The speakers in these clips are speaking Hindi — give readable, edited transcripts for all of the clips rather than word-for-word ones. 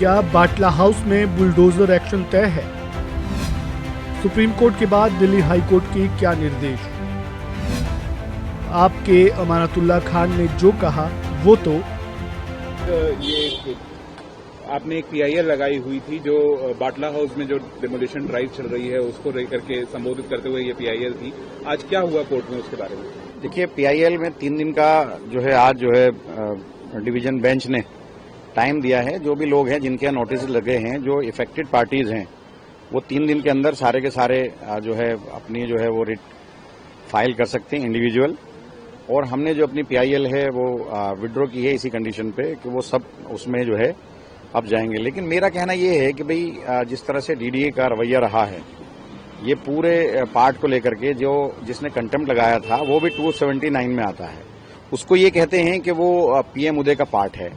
क्या बाटला हाउस में बुलडोजर एक्शन तय है? सुप्रीम कोर्ट के बाद दिल्ली हाई कोर्ट के क्या निर्देश? आपके अमानतुल्लाह खान ने जो कहा वो तो ये आपने एक पीआईएल लगाई हुई थी जो बाटला हाउस में जो डेमोलिशन ड्राइव चल रही है उसको लेकर के संबोधित करते हुए ये पीआईएल थी। आज क्या हुआ कोर्ट में उसके बारे में? देखिए, पीआईएल में 3 दिन का जो है आज जो है डिवीजन बेंच ने टाइम दिया है। जो भी लोग हैं जिनके नोटिस लगे हैं, जो इफेक्टेड पार्टीज हैं, वो 3 दिन के अंदर सारे के सारे जो है अपनी जो है वो रिट फाइल कर सकते हैं इंडिविजुअल। और हमने जो अपनी पीआईएल है वो विड्रॉ की है इसी कंडीशन पे कि वो सब उसमें जो है अब जाएंगे। लेकिन मेरा कहना ये है कि भाई जिस तरह से डीडीए का रवैया रहा है, ये पूरे पार्ट को लेकर के जो जिसने कंटेम्प्ट लगाया था वो भी 279 में आता है। उसको ये कहते हैं कि वो पीएम उदय का पार्ट है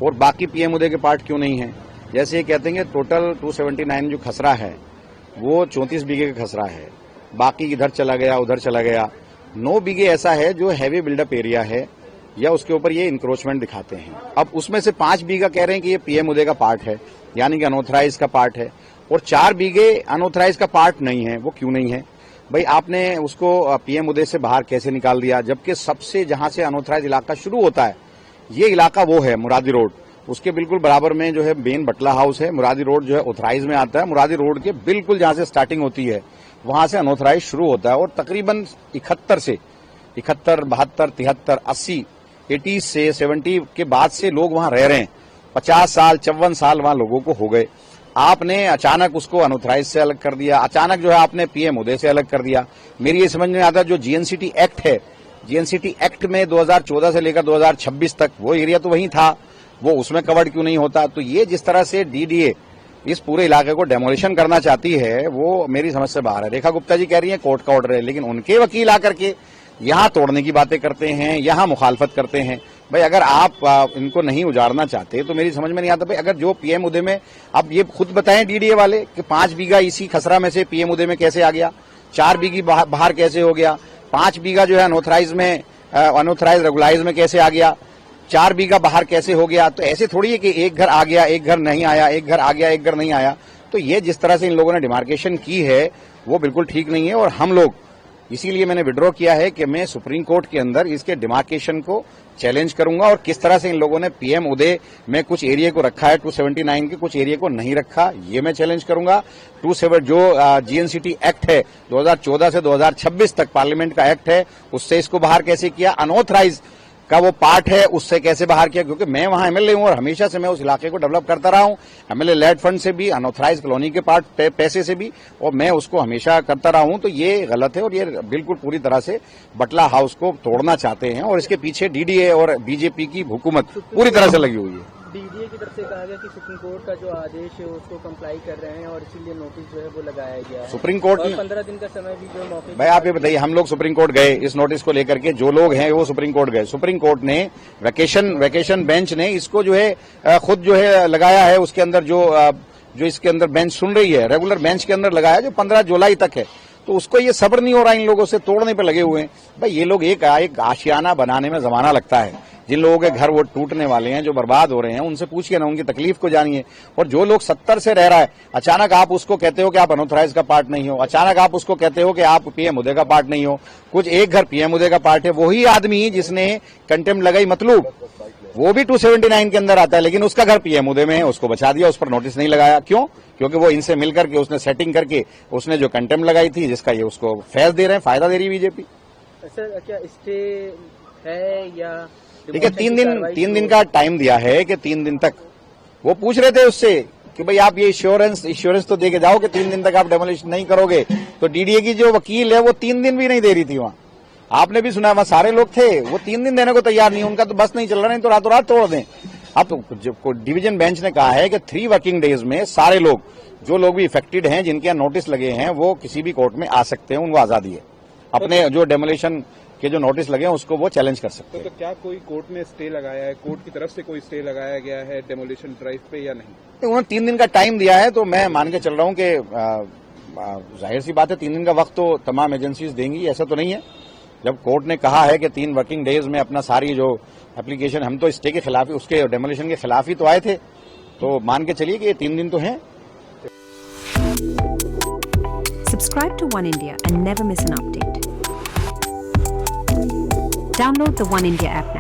और बाकी पीएम उदय के पार्ट क्यों नहीं है। जैसे ये कहते हैं कि टोटल 279 जो खसरा है वो 34 बीघे का खसरा है, बाकी इधर चला गया उधर चला गया। 9 बीघे ऐसा है जो हैवी बिल्डअप एरिया है या उसके ऊपर ये इंक्रोचमेंट दिखाते हैं। अब उसमें से 5 बीघा कह रहे हैं कि ये पीएम उदय का पार्ट है, यानी कि अनऑथराइज का पार्ट है, और 4 बीघे अनऑथराइज का पार्ट नहीं है। वो क्यों नहीं है भाई? आपने उसको पीएम उदय से बाहर कैसे निकाल दिया, जबकि सबसे जहां से अनऑथराइज इलाका शुरू होता है ये इलाका वो है मुरादी रोड। उसके बिल्कुल बराबर में जो है मेन बटला हाउस है। मुरादी रोड जो है ऑथराइज में आता है। मुरादी रोड के बिल्कुल जहां से स्टार्टिंग होती है वहां से अनऑथराइज शुरू होता है। और तकरीबन 71, 72, 73, 80, 80 से 70 के बाद से लोग वहां रह रहे हैं। 50 साल 54 साल वहां लोगों को हो गए। आपने अचानक उसको अनऑथराइज से अलग कर दिया, अचानक जो है आपने पीएम उदय से अलग कर दिया। मेरी ये समझ में आता है जो जीएनसीटी एक्ट है, जीएनसीटी एक्ट में 2014 से लेकर 2026 तक वो एरिया तो वहीं था, वो उसमें कवर्ड क्यों नहीं होता? तो ये जिस तरह से डीडीए इस पूरे इलाके को डेमोलिशन करना चाहती है वो मेरी समझ से बाहर है। रेखा गुप्ता जी कह रही है कोर्ट का ऑर्डर है, लेकिन उनके वकील आकर के यहां तोड़ने की बातें करते हैं, यहां मुखालफत करते हैं। भाई अगर आप इनको नहीं उजाड़ना चाहते तो मेरी समझ में नहीं आता। भाई अगर जो पीएम उदय में, अब ये खुद बताएं डीडीए वाले कि 5 बीघा इसी खसरा में से पीएम उदय में कैसे आ गया, 4 बीघी बाहर कैसे हो गया, 5 बीघा जो है अनऑथराइज में अनऑथराइज रेगुलाइज में कैसे आ गया, 4 बीघा बाहर कैसे हो गया। तो ऐसे थोड़ी है कि एक घर आ गया एक घर नहीं आया, एक घर आ गया एक घर नहीं आया। तो ये जिस तरह से इन लोगों ने डिमार्केशन की है वो बिल्कुल ठीक नहीं है। और हम लोग इसीलिए मैंने विड्रॉ किया है कि मैं सुप्रीम कोर्ट के अंदर इसके डिमार्केशन को चैलेंज करूंगा। और किस तरह से इन लोगों ने पीएम उदय में कुछ एरिया को रखा है 279 के, कुछ एरिया को नहीं रखा, ये मैं चैलेंज करूंगा। 27 जो जीएनसीटी एक्ट है 2014 से 2026 तक पार्लियामेंट का एक्ट है, उससे इसको बाहर कैसे किया, अनऑथराइज का वो पार्ट है उससे कैसे बाहर किया। क्योंकि मैं वहां एमएलए हूं और हमेशा से मैं उस इलाके को डेवलप करता रहा हूं, एमएलए लेड फंड से भी, अनऑथराइज कॉलोनी के पार्ट पैसे से भी, और मैं उसको हमेशा करता रहा हूं। तो ये गलत है और ये बिल्कुल पूरी तरह से बटला हाउस को तोड़ना चाहते हैं और इसके पीछे डीडीए और बीजेपी की हुकूमत पूरी तरह से लगी हुई है। डीडीए की तरफ से कहा गया कि सुप्रीम कोर्ट का जो आदेश है उसको कंप्लाई कर रहे हैं और इसीलिए नोटिस जो है वो लगाया गया है। सुप्रीम कोर्ट ने 15 दिन का समय भी जो मौके। भाई आप ये बताइए, हम लोग सुप्रीम कोर्ट गए इस नोटिस को लेकर के, जो लोग हैं वो सुप्रीम कोर्ट गए। सुप्रीम कोर्ट ने वैकेशन बेंच ने इसको जो है खुद जो है लगाया है। उसके अंदर जो इसके अंदर बेंच सुन रही है, रेगुलर बेंच के अंदर लगाया जो 15 जुलाई तक है। तो उसको ये सब्र नहीं हो रहा इन लोगों से, तोड़ने पे लगे हुए हैं। भाई ये लोग एक आशियाना बनाने में जमाना लगता है। जिन लोगों के घर वो टूटने वाले हैं, जो बर्बाद हो रहे हैं, उनसे पूछिए ना, उनकी तकलीफ को जानिए। और जो लोग 70 से रह रहा है, अचानक आप उसको कहते हो कि आप अनऑथराइज का पार्ट नहीं हो, अचानक आप उसको कहते हो कि आप पीएम उदय का पार्ट नहीं हो। कुछ एक घर पीएम उदय का पार्ट है, वही आदमी जिसने कंटेम्प्ट लगाई, मतलब वो भी 279 के अंदर आता है, लेकिन उसका घर पीएम उदय में है, उसको बचा दिया, उस पर नोटिस नहीं लगाया। क्यों? क्योंकि वो इनसे मिलकर के उसने सेटिंग करके उसने जो कंटेम्प्ट लगाई थी, जिसका ये उसको फैज दे रहे हैं, फायदा दे रही है बीजेपी। सर क्या स्टे है या देखिए 3 दिन का टाइम दिया है कि 3 दिन तक वो पूछ रहे थे उससे कि भाई आप ये इंश्योरेंस तो दे के जाओ कि 3 दिन तक आप डेमोलिशन नहीं करोगे। तो डीडीए की जो वकील है वो 3 दिन भी नहीं दे रही थी वहां। आपने भी सुना, वहां सारे लोग थे, वो 3 दिन देने को तैयार नहीं, उनका तो बस नहीं चल रहा, नहीं तो रातों रात तोड़ दें। अब तो डिवीजन बेंच ने कहा है कि 3 वर्किंग डेज में सारे लोग, जो लोग भी इफेक्टेड हैं, जिनके यहाँ नोटिस लगे हैं, वो किसी भी कोर्ट में आ सकते हैं, उनको आजादी है। अपने जो डेमोलिशन के जो नोटिस लगे हैं उसको वो चैलेंज कर सकते हैं। तो क्या कोई कोर्ट ने स्टे लगाया है, कोर्ट की तरफ से कोई स्टे लगाया गया है डेमोलिशन ड्राइव पे या नहीं? उन्होंने 3 दिन का टाइम दिया है, तो मैं मान के चल रहा हूं कि जाहिर सी बात है 3 दिन का वक्त तो तमाम एजेंसीज देंगी, ऐसा तो नहीं है। जब कोर्ट ने कहा है कि 3 वर्किंग डेज में अपना सारी जो एप्लीकेशन, हम तो स्टे के खिलाफ ही, उसके डेमोलिशन के खिलाफ ही तो आए थे, तो मान के चलिए कि ये 3 दिन तो हैं। Subscribe to One India and never miss an update. Download the One India app